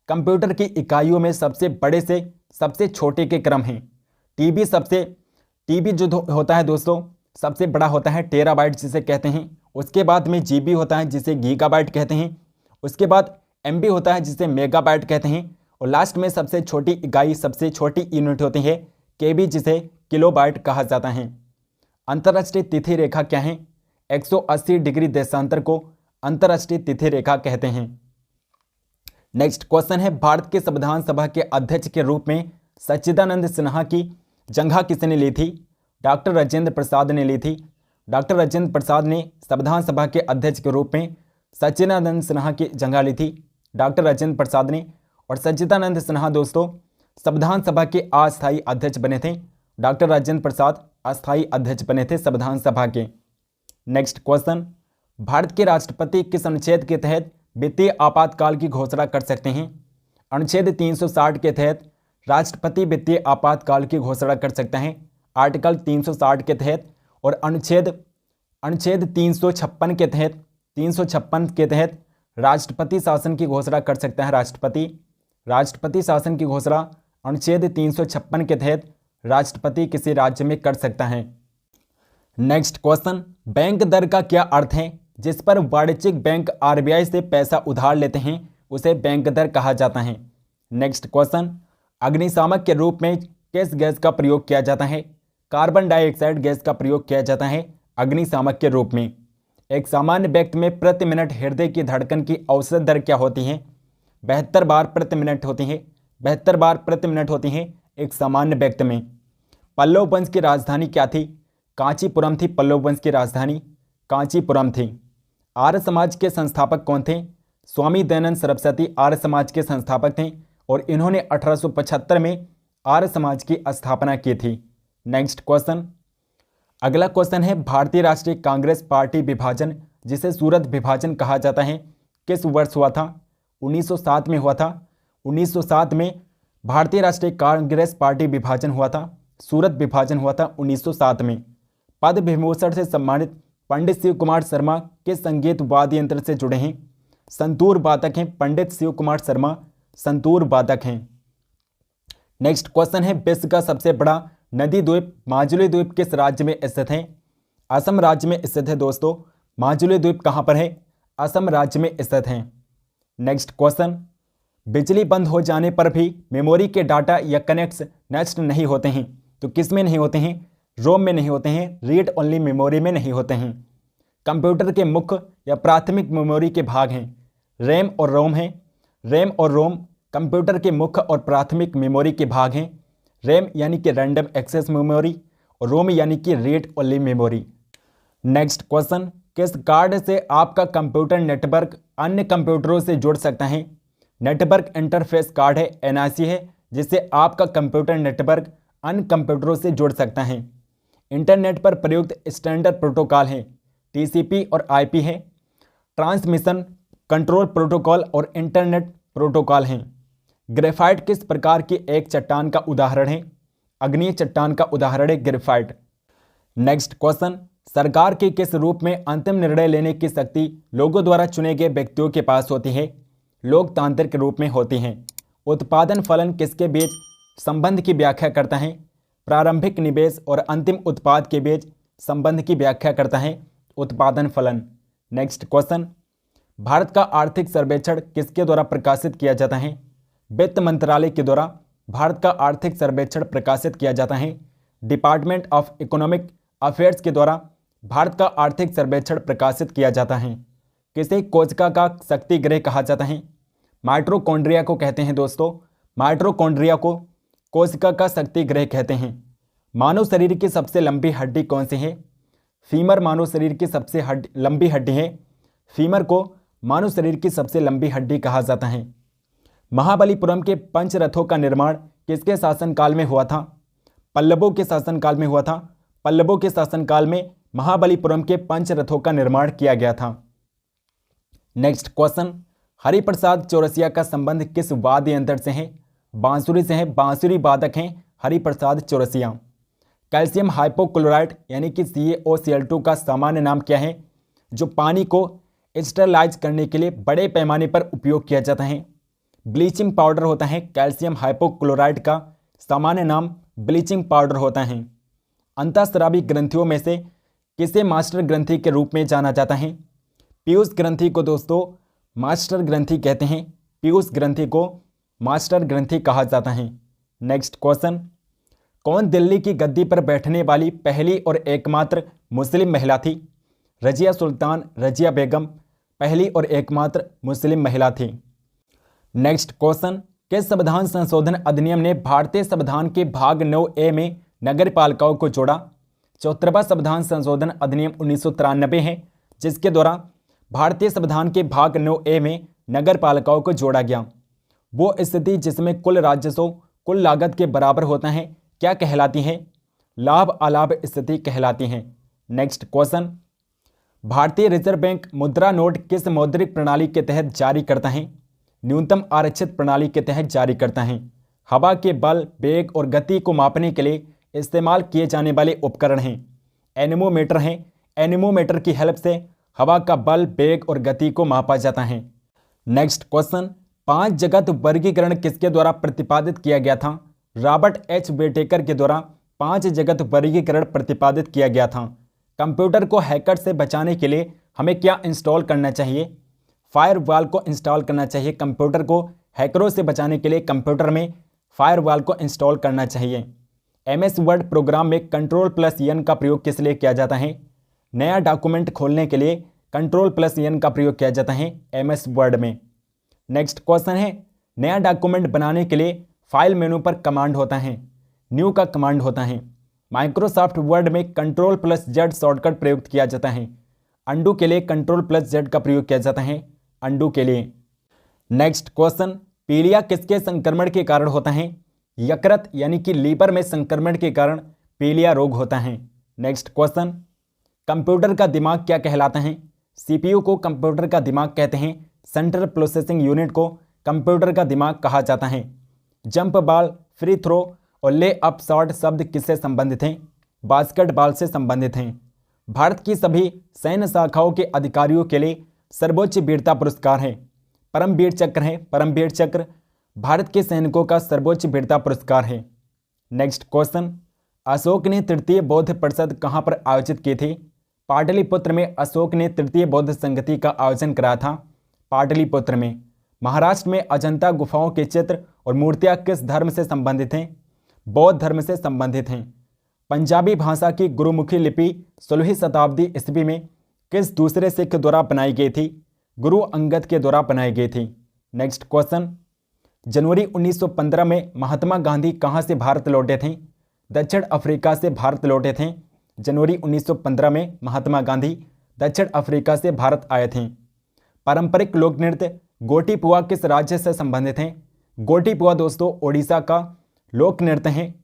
कंप्यूटर की इकाइयों में सबसे बड़े से सबसे छोटे के क्रम हैं। टीबी जो होता है दोस्तों सबसे बड़ा होता है टेराबाइट जिसे कहते हैं। उसके बाद में जीबी होता है जिसे गीगाबाइट कहते हैं। उसके बाद MB होता है जिसे मेगाबाइट कहते हैं। और लास्ट में सबसे छोटी इकाई सबसे छोटी यूनिट होती है KB जिसे किलोबाइट कहा जाता है। अंतर्राष्ट्रीय तिथि रेखा क्या है? 180 डिग्री देशांतर को अंतर्राष्ट्रीय तिथि रेखा कहते हैं। नेक्स्ट क्वेश्चन है, भारत के संविधान सभा के अध्यक्ष के रूप में सच्चिदानंद सिन्हा की जगह किसने ली थी? डॉक्टर राजेंद्र प्रसाद ने ली थी। डॉक्टर राजेंद्र प्रसाद ने संविधान सभा के अध्यक्ष के रूप में सच्चिदानंद सिन्हा की जगह ली थी। डॉक्टर राजेंद्र प्रसाद ने। और सच्चिदानंद सिन्हा दोस्तों संविधान सभा के अस्थायी अध्यक्ष बने थे। डॉक्टर राजेंद्र प्रसाद अस्थायी अध्यक्ष बने थे संविधान सभा के। नेक्स्ट क्वेश्चन, भारत के राष्ट्रपति किस अनुच्छेद के तहत वित्तीय आपातकाल की घोषणा कर सकते हैं? अनुच्छेद 360 के तहत राष्ट्रपति वित्तीय आपातकाल की घोषणा कर सकते हैं, आर्टिकल 360 के तहत। और अनुच्छेद 356 के तहत राष्ट्रपति शासन की घोषणा कर सकता है। राष्ट्रपति शासन की घोषणा अनुच्छेद 356 के तहत राष्ट्रपति किसी राज्य में कर सकता है। नेक्स्ट क्वेश्चन, बैंक दर का क्या अर्थ है? जिस पर वाणिज्यिक बैंक RBI से पैसा उधार लेते हैं उसे बैंक दर कहा जाता है। नेक्स्ट क्वेश्चन, अग्निशामक के रूप में किस गैस का प्रयोग किया जाता है? कार्बन डाइऑक्साइड गैस का प्रयोग किया जाता है अग्निशामक के रूप में। एक सामान्य व्यक्ति में प्रति मिनट हृदय की धड़कन की औसत दर क्या होती है? 72 बार प्रति मिनट होती है। 72 बार प्रति मिनट होती है एक सामान्य व्यक्ति में। पल्लव वंश की राजधानी क्या थी? कांचीपुरम थी। पल्लव वंश की राजधानी कांचीपुरम थी। आर्य समाज के संस्थापक कौन थे? स्वामी दयानंद सरस्वती आर्य समाज के संस्थापक थे और इन्होंने 1875 में आर्य समाज की स्थापना की थी। नेक्स्ट क्वेश्चन, अगला क्वेश्चन है, भारतीय राष्ट्रीय कांग्रेस पार्टी विभाजन जिसे सूरत विभाजन कहा जाता है किस वर्ष हुआ था? 1907 में हुआ था। 1907 में भारतीय राष्ट्रीय कांग्रेस पार्टी विभाजन हुआ था। सूरत विभाजन हुआ था 1907 में। पद्म विभूषण से सम्मानित पंडित शिव कुमार शर्मा किस संगीत वाद्य यंत्र से जुड़े हैं? संतूर वादक हैं। पंडित शिव कुमार शर्मा संतूर वादक हैं। नेक्स्ट क्वेश्चन है, विश्व का सबसे बड़ा नदी द्वीप माजुली द्वीप किस राज्य में स्थित है? असम राज्य में स्थित है दोस्तों। माजुली द्वीप कहाँ पर है? असम राज्य में स्थित है। नेक्स्ट क्वेश्चन, बिजली बंद हो जाने पर भी मेमोरी के डाटा या कनेक्ट्स नष्ट नहीं होते हैं तो किस में नहीं होते हैं? रोम में नहीं होते हैं। रीड ओनली मेमोरी में नहीं होते हैं। कंप्यूटर के मुख्य या प्राथमिक मेमोरी के भाग हैं रैम और रोम हैं। रैम और रोम कंप्यूटर के मुख्य और प्राथमिक मेमोरी के भाग हैं। रैम यानी कि रैंडम एक्सेस मेमोरी और रोम यानी कि read only memory. Next question, किस कार्ड से आपका कंप्यूटर नेटवर्क अन्य कंप्यूटरों से जुड़ सकता है? नेटवर्क इंटरफेस कार्ड है, एनआईसी है, जिससे आपका कंप्यूटर नेटवर्क अन्य कंप्यूटरों से जुड़ सकता है। इंटरनेट पर प्रयुक्त स्टैंडर्ड प्रोटोकॉल है, टीसीपी और आईपी है। ट्रांसमिशन कंट्रोल प्रोटोकॉल और इंटरनेट प्रोटोकॉल हैं। ग्रेफाइट किस प्रकार की एक चट्टान का उदाहरण है? अग्निय चट्टान का उदाहरण है ग्रेफाइट। नेक्स्ट क्वेश्चन, सरकार के किस रूप में अंतिम निर्णय लेने की शक्ति लोगों द्वारा चुने गए व्यक्तियों के पास होती है? लोकतांत्रिक रूप में होती है। उत्पादन फलन किसके बीच संबंध की व्याख्या करता है? प्रारंभिक निवेश और अंतिम उत्पाद के बीच संबंध की व्याख्या करता है उत्पादन फलन। नेक्स्ट क्वेश्चन, भारत का आर्थिक सर्वेक्षण किसके द्वारा प्रकाशित किया जाता है? वित्त मंत्रालय के द्वारा भारत का आर्थिक सर्वेक्षण प्रकाशित किया जाता है। डिपार्टमेंट ऑफ इकोनॉमिक अफेयर्स के द्वारा भारत का आर्थिक सर्वेक्षण प्रकाशित किया जाता है। किसे कोशिका का शक्ति गृह कहा जाता है? माइटोकॉन्ड्रिया को कहते हैं दोस्तों। माइटोकॉन्ड्रिया को कोशिका का शक्ति गृह कहते हैं। मानव शरीर की सबसे लंबी हड्डी कौन सी है? फीमर मानव शरीर की सबसे लंबी हड्डी है। फीमर को मानव शरीर की सबसे लंबी हड्डी कहा जाता है। महाबलीपुरम के पंचरथों का निर्माण किसके शासनकाल में हुआ था? पल्लवों के शासनकाल में हुआ था। पल्लवों के शासनकाल में महाबलीपुरम के पंचरथों का निर्माण किया गया था। नेक्स्ट क्वेश्चन, हरिप्रसाद चौरसिया का संबंध किस वाद्य यंत्र से है? बांसुरी से है। बांसुरी वादक हैं हरिप्रसाद चौरसिया। कैल्शियम हाइपोक्लोराइड यानी कि CaOCl2 का सामान्य नाम क्या है, जो पानी को स्टरलाइज करने के लिए बड़े पैमाने पर उपयोग किया जाता है? ब्लीचिंग पाउडर होता है। कैल्शियम हाइपोक्लोराइड का सामान्य नाम ब्लीचिंग पाउडर होता है। अंतःस्रावी ग्रंथियों में से किसे मास्टर ग्रंथि के रूप में जाना जाता है? पीयूष ग्रंथि को दोस्तों मास्टर ग्रंथि कहते हैं। पीयूष ग्रंथि को मास्टर ग्रंथि कहा जाता है। नेक्स्ट क्वेश्चन, कौन दिल्ली की गद्दी पर बैठने वाली पहली और एकमात्र मुस्लिम महिला थी? रजिया सुल्तान, रजिया बेगम पहली और एकमात्र मुस्लिम महिला थी। नेक्स्ट क्वेश्चन, किस संविधान संशोधन अधिनियम ने भारतीय संविधान के भाग 9A में नगरपालिकाओं को जोड़ा? 74वां संविधान संशोधन अधिनियम 1993 है, जिसके द्वारा भारतीय संविधान के भाग 9A में नगरपालिकाओं को जोड़ा गया। वो स्थिति जिसमें कुल राजस्व कुल लागत के बराबर होता है क्या कहलाती है? लाभ अलाभ स्थिति कहलाती है। नेक्स्ट क्वेश्चन, भारतीय रिजर्व बैंक मुद्रा नोट किस मौद्रिक प्रणाली के तहत जारी करता है? न्यूनतम आरक्षित प्रणाली के तहत जारी करता है। हवा के बल, वेग और गति को मापने के लिए इस्तेमाल किए जाने वाले उपकरण हैं एनीमोमीटर हैं। एनीमोमीटर की हेल्प से हवा का बल, वेग और गति को मापा जाता है। नेक्स्ट क्वेश्चन, 5 जगत वर्गीकरण किसके द्वारा प्रतिपादित किया गया था? रॉबर्ट एच व्हिटेकर के द्वारा 5 जगत वर्गीकरण प्रतिपादित किया गया था। कंप्यूटर को हैकर से बचाने के लिए हमें क्या इंस्टॉल करना चाहिए? फायरवॉल को इंस्टॉल करना चाहिए। कंप्यूटर को हैकरों से बचाने के लिए कंप्यूटर में फायरवॉल को इंस्टॉल करना चाहिए। MS वर्ड प्रोग्राम में Ctrl+N का प्रयोग किस लिए किया जाता है? नया डॉक्यूमेंट खोलने के लिए Ctrl+N का प्रयोग किया जाता है MS वर्ड में। नेक्स्ट क्वेश्चन है, नया डॉक्यूमेंट बनाने के लिए फाइल मेनू पर कमांड होता है, न्यू का कमांड होता है। माइक्रोसॉफ्ट वर्ड में Ctrl+Z शॉर्टकट प्रयुक्त किया जाता है। अंडू के लिए Ctrl+Z का प्रयोग किया जाता है अंडू के लिए। नेक्स्ट क्वेश्चन, पीलिया किसके संक्रमण के कारण होता है? यकृत यानी कि लीवर में संक्रमण के कारण पीलिया रोग होता है। नेक्स्ट क्वेश्चन, कंप्यूटर का दिमाग क्या कहलाता है? CPU को कंप्यूटर का दिमाग कहते हैं। सेंट्रल प्रोसेसिंग यूनिट को कंप्यूटर का दिमाग कहा जाता है। जंप बॉल, फ्री थ्रो और ले अप शॉट शब्द किससे संबंधित हैं? बास्केटबॉल से संबंधित हैं। भारत की सभी सैन्य शाखाओं के अधिकारियों के लिए सर्वोच्च वीरता पुरस्कार है परमवीर चक्र है। परमवीर चक्र भारत के सैनिकों का सर्वोच्च वीरता पुरस्कार है। नेक्स्ट क्वेश्चन, अशोक ने तृतीय बौद्ध परिषद कहाँ पर आयोजित की थी? पाटलिपुत्र में अशोक ने तृतीय बौद्ध संगति का आयोजन कराया था पाटलिपुत्र में। महाराष्ट्र में अजंता गुफाओं के चित्र और मूर्तियां किस धर्म से संबंधित हैं? बौद्ध धर्म से संबंधित हैं। पंजाबी भाषा की गुरुमुखी लिपि 16वीं शताब्दी ईस्वी में किस दूसरे सिख द्वारा बनाई गई थी? गुरु अंगद के द्वारा बनाई गई थी। नेक्स्ट क्वेश्चन, जनवरी 1915 में महात्मा गांधी कहाँ से भारत लौटे थे? दक्षिण अफ्रीका से भारत लौटे थे। जनवरी 1915 में महात्मा गांधी दक्षिण अफ्रीका से भारत आए थे। पारंपरिक लोक नृत्य गोटीपुआ किस राज्य से संबंधित हैं? गोटीपुआ दोस्तों ओडिशा का लोक नृत्य है।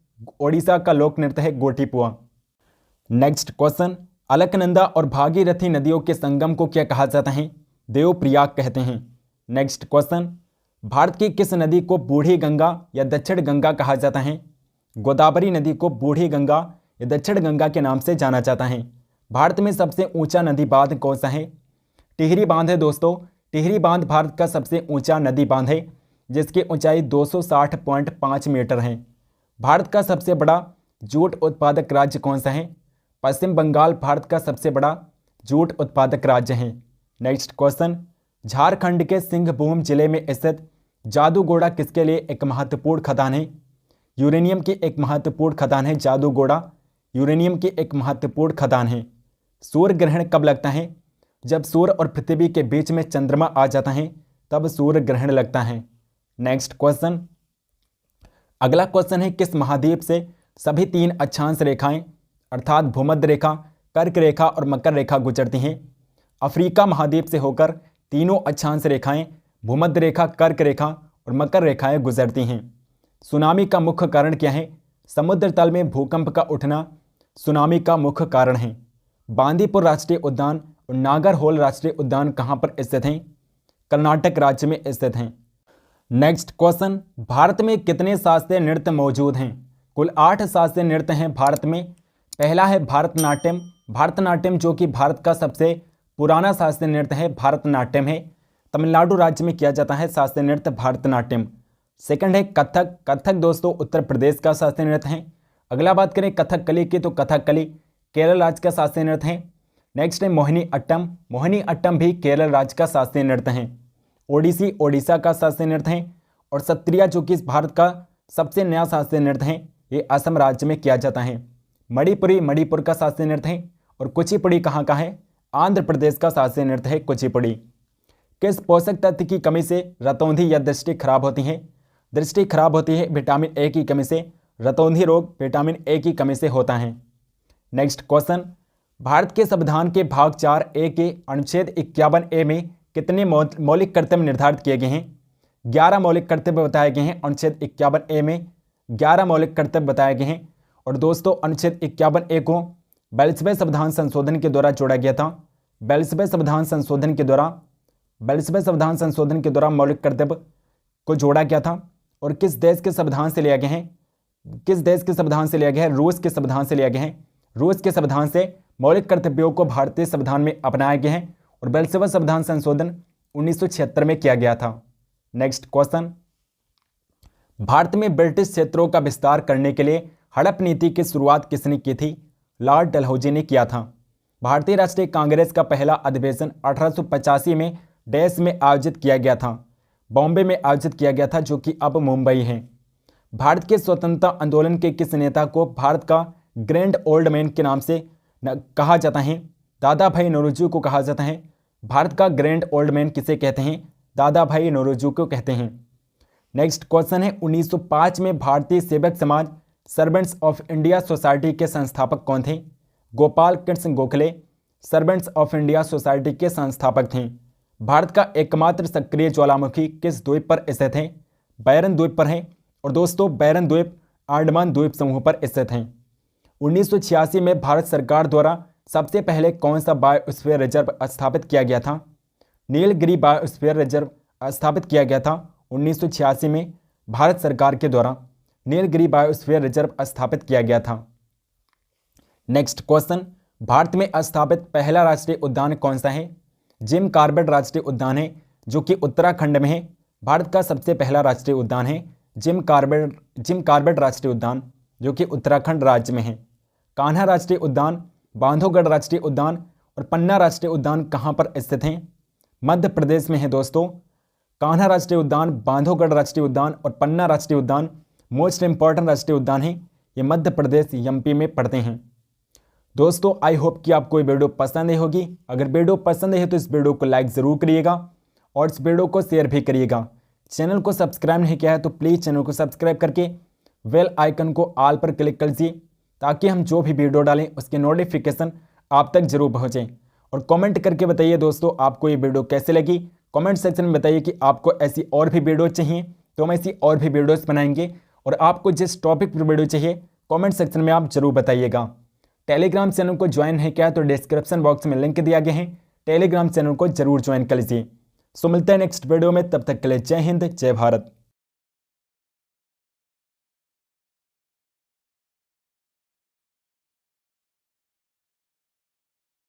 ओडिशा का लोक नृत्य है गोटीपुआ। नेक्स्ट क्वेश्चन, अलकनंदा और भागीरथी नदियों के संगम को क्या कहा जाता है? देवप्रयाग कहते हैं। नेक्स्ट क्वेश्चन, भारत की किस नदी को बूढ़ी गंगा या दक्षिण गंगा कहा जाता है? गोदावरी नदी को बूढ़ी गंगा या दक्षिण गंगा के नाम से जाना जाता है। भारत में सबसे ऊंचा नदी बांध कौन सा है? टिहरी बांध है दोस्तों। टिहरी बांध भारत का सबसे ऊंचा नदी बांध है, जिसकी ऊंचाई 260.5 मीटर है। भारत का सबसे बड़ा जूट उत्पादक राज्य कौन सा है? पश्चिम बंगाल भारत का सबसे बड़ा जूट उत्पादक राज्य है। नेक्स्ट क्वेश्चन, झारखंड के सिंहभूम जिले में स्थित जादूगोड़ा किसके लिए एक महत्वपूर्ण खदान है? यूरेनियम की एक महत्वपूर्ण खदान है जादूगोड़ा। यूरेनियम की एक महत्वपूर्ण खदान है। सूर्य ग्रहण कब लगता है? जब सूर्य और पृथ्वी के बीच में चंद्रमा आ जाता है तब सूर्य ग्रहण लगता है। नेक्स्ट क्वेश्चन, अगला क्वेश्चन है किस महाद्वीप से सभी 3 अक्षांश रेखाएं अर्थात भूमध्य रेखा, कर्क रेखा और मकर रेखा गुजरती हैं? अफ्रीका महाद्वीप से होकर तीनों अक्षांश रेखाएं भूमध्य रेखा, कर्क रेखा और मकर रेखाएं गुजरती हैं। सुनामी का मुख्य कारण क्या है? समुद्र तल में भूकंप का उठना सुनामी का मुख्य कारण है। बांदीपुर राष्ट्रीय उद्यान और नागरहोल राष्ट्रीय उद्यान कहाँ पर स्थित हैं? कर्नाटक राज्य में स्थित हैं। नेक्स्ट क्वेश्चन, भारत में कितने शास्त्रीय नृत्य मौजूद हैं? कुल 8 शास्त्रीय नृत्य हैं भारत में। पहला है भारतनाट्यम। भारतनाट्यम जो कि भारत का सबसे पुराना शास्त्रीय नृत्य है, भारतनाट्यम है। तमिलनाडु राज्य में किया जाता है शास्त्रीय नृत्य भारतनाट्यम। सेकंड है कथक। कथक दोस्तों उत्तर प्रदेश का शास्त्रीय नृत्य है। अगला बात करें कथकली की तो कथकली केरल राज्य का शास्त्रीय नृत्य है। नेक्स्ट है मोहिनी अट्टम। मोहिनी अट्टम भी केरल राज्य का शास्त्रीय नृत्य है। ओडिसी ओडिशा का शास्त्रीय नृत्य है। और सत्रिया जो कि भारत का सबसे नया शास्त्रीय नृत्य है, ये असम राज्य में किया जाता है। मणिपुरी मणिपुर का शास्त्रीय नृत्य है। और कुचिपुड़ी कहाँ का है? आंध्र प्रदेश का शास्त्रीय नृत्य है कुचिपुड़ी। किस पोषक तत्व की कमी से रतौंधी या दृष्टि खराब होती है? दृष्टि खराब होती है विटामिन ए की कमी से। रतौंधी रोग विटामिन ए की कमी से होता है। नेक्स्ट क्वेश्चन, भारत के संविधान के भाग 4A के अनुच्छेद 51A में कितने मौलिक कर्तव्य निर्धारित किए गए हैं? 11 मौलिक कर्तव्य बताए गए हैं। अनुच्छेद 51A में 11 मौलिक कर्तव्य बताए गए हैं। और दोस्तों अनुच्छेद 51A को 42वें संविधान संशोधन के द्वारा जोड़ा गया था। 42वें संविधान संशोधन के द्वारा मौलिक कर्तव्य को जोड़ा गया था। और किस देश के संविधान से लिया गया है? किस देश के संविधान से लिया गया है? रूस के संविधान से लिया गया है। रूस के संविधान से मौलिक कर्तव्यों को भारतीय संविधान में अपनाया गया है। और 42वां संविधान संशोधन 1976 में किया गया था। नेक्स्ट क्वेश्चन, भारत में ब्रिटिश क्षेत्रों का विस्तार करने के लिए हड़प नीति की शुरुआत किसने की थी? लॉर्ड डलहौजी ने किया था। भारतीय राष्ट्रीय कांग्रेस का पहला अधिवेशन 1885 में डैश में आयोजित किया गया था। बॉम्बे में आयोजित किया गया था, जो कि अब मुंबई है। भारत के स्वतंत्रता आंदोलन के किस नेता को भारत का ग्रैंड ओल्ड मैन के नाम से कहा जाता है? दादा भाई नौरोजी को कहा जाता है। भारत का ग्रैंड ओल्ड मैन किसे कहते हैं? दादा भाई नौरोजी को कहते हैं। नेक्स्ट क्वेश्चन है 1905 में भारतीय सेवक समाज सर्वेंट्स ऑफ इंडिया सोसाइटी के संस्थापक कौन थे? Gopal Krishna Gokhale servants of India society के संस्थापक थे। भारत का एकमात्र सक्रिय ज्वालामुखी किस द्वीप पर स्थित है? बैरन द्वीप पर है। और दोस्तों बैरन द्वीप अंडमान द्वीप समूह पर स्थित है। 1986 में भारत सरकार द्वारा सबसे पहले कौन सा बायोस्फीयर रिजर्व स्थापित किया गया था? नीलगिरी बायोस्फीयर रिजर्व स्थापित किया गया था 1986 में भारत सरकार के द्वारा। नीलगिरी बायोस्फीयर रिजर्व स्थापित किया गया था। नेक्स्ट क्वेश्चन, भारत में स्थापित पहला राष्ट्रीय उद्यान कौन सा है? जिम कॉर्बेट राष्ट्रीय उद्यान है, जो कि उत्तराखंड में है। भारत का सबसे पहला राष्ट्रीय उद्यान है जिम कॉर्बेट राष्ट्रीय उद्यान, जो कि उत्तराखंड राज्य में है। कान्हा राष्ट्रीय उद्यान, बांधवगढ़ राष्ट्रीय उद्यान और पन्ना राष्ट्रीय उद्यान कहाँ पर स्थित हैं? मध्य प्रदेश में है दोस्तों। कान्हा राष्ट्रीय उद्यान, बांधवगढ़ राष्ट्रीय उद्यान और पन्ना राष्ट्रीय उद्यान मोस्ट इंपॉर्टेंट राष्ट्रीय उद्यान है। ये मध्य प्रदेश एमपी में पड़ते हैं। दोस्तों आई होप कि आपको ये वीडियो पसंद आई होगी। अगर वीडियो पसंद है तो इस वीडियो को लाइक ज़रूर करिएगा और इस वीडियो को शेयर भी करिएगा। चैनल को सब्सक्राइब नहीं किया है तो प्लीज़ चैनल को सब्सक्राइब करके बेल आइकन को ऑल पर क्लिक कर दीजिए, ताकि हम जो भी वीडियो डालें उसके नोटिफिकेशन आप तक जरूर पहुँचें। और कमेंट करके बताइए दोस्तों आपको ये वीडियो कैसे लगी। कमेंट सेक्शन में बताइए कि आपको ऐसी और भी वीडियो चाहिए तो हम ऐसी और भी वीडियोस बनाएंगे, और आपको जिस टॉपिक पर वीडियो चाहिए कमेंट सेक्शन में आप जरूर बताइएगा। टेलीग्राम चैनल को ज्वाइन है क्या तो डिस्क्रिप्शन बॉक्स में लिंक दिया गया है, टेलीग्राम चैनल को जरूर ज्वाइन कर लीजिए। सो मिलते हैं नेक्स्ट वीडियो में, तब तक के लिए जय हिंद जय भारत।